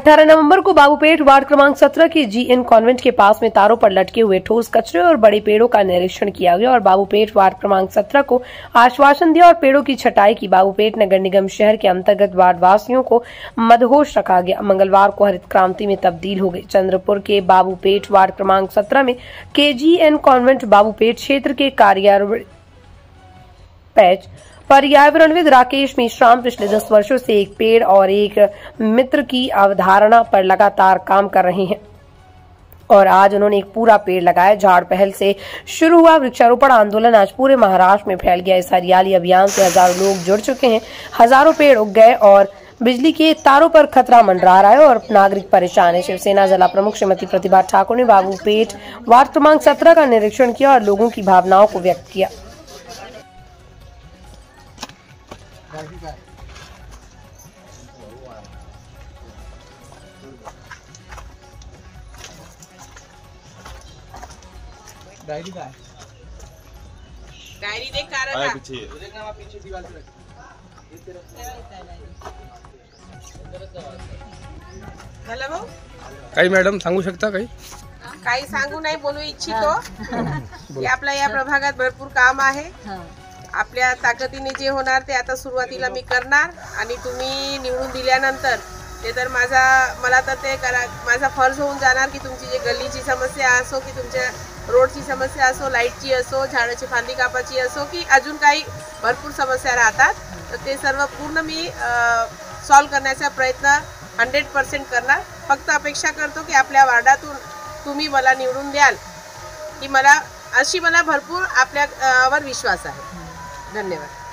18 नवंबर को बाबूपेट वार्ड क्रमांक 17 के जीएन कॉन्वेंट के पास में तारों पर लटके हुए ठोस कचरे और बड़े पेड़ों का निरीक्षण किया गया और बाबूपेट वार्ड क्रमांक 17 को आश्वासन दिया और पेड़ों की छटाई की। बाबूपेट नगर निगम शहर के अंतर्गत वार्ड वासियों को मदहोश रखा गया। मंगलवार को हरित क्रांति में तब्दील हो गई। चंद्रपुर के बाबूपेट वार्ड क्रमांक 17 में केजीएन कॉन्वेंट बाबूपेट क्षेत्र के कार्यालय पैच पर्यावरणविद राकेश मेश्राम पिछले 10 वर्षों से एक पेड़ और एक मित्र की अवधारणा पर लगातार काम कर रहे हैं और आज उन्होंने एक पूरा पेड़ लगाया। झाड़ पहल से शुरू हुआ वृक्षारोपण आंदोलन आज पूरे महाराष्ट्र में फैल गया। इस हरियाली अभियान से हजारों लोग जुड़ चुके हैं। हजारों पेड़ उग गए और बिजली के तारों पर खतरा मंडरा रहा है और नागरिक परेशान है। शिवसेना जिला प्रमुख श्रीमती प्रतिभा ठाकुर ने बाबूपेट वार्ड क्रमांक 17 का निरीक्षण किया और लोगों की भावनाओं को व्यक्त किया। डायरी का डायरी देख का रहा पीछे देखना वहां पीछे दीवार पे हॅलो भाऊ काही मॅडम सांगू शकता काही सांगू नाही बोलू इच्छितो की आपल्या या प्रभागात भरपूर काम आहे। आपल्या ताकदीने जे होणार ते आता सुरुवातीला मी करणार आणि तुम्ही निवडून दिल्यानंतर ते तर मला तर ते माझा फर्ज होऊन जाणार की तुमची जे गल्लीची समस्या असो की तुमच्या रोडची समस्या असो, लाईटची असो, झाडाची फांदी कापाची असो की अजून काही भरपूर समस्या राहतात तर ते सर्व पूर्ण मी सॉल्व करण्याचा प्रयत्न 100% करणार। फक्त अपेक्षा करतो की आपल्या वार्डातून तुम्ही मला निवडून द्याल की मला भरपूर आपल्यावर विश्वास आहे। धन्यवाद।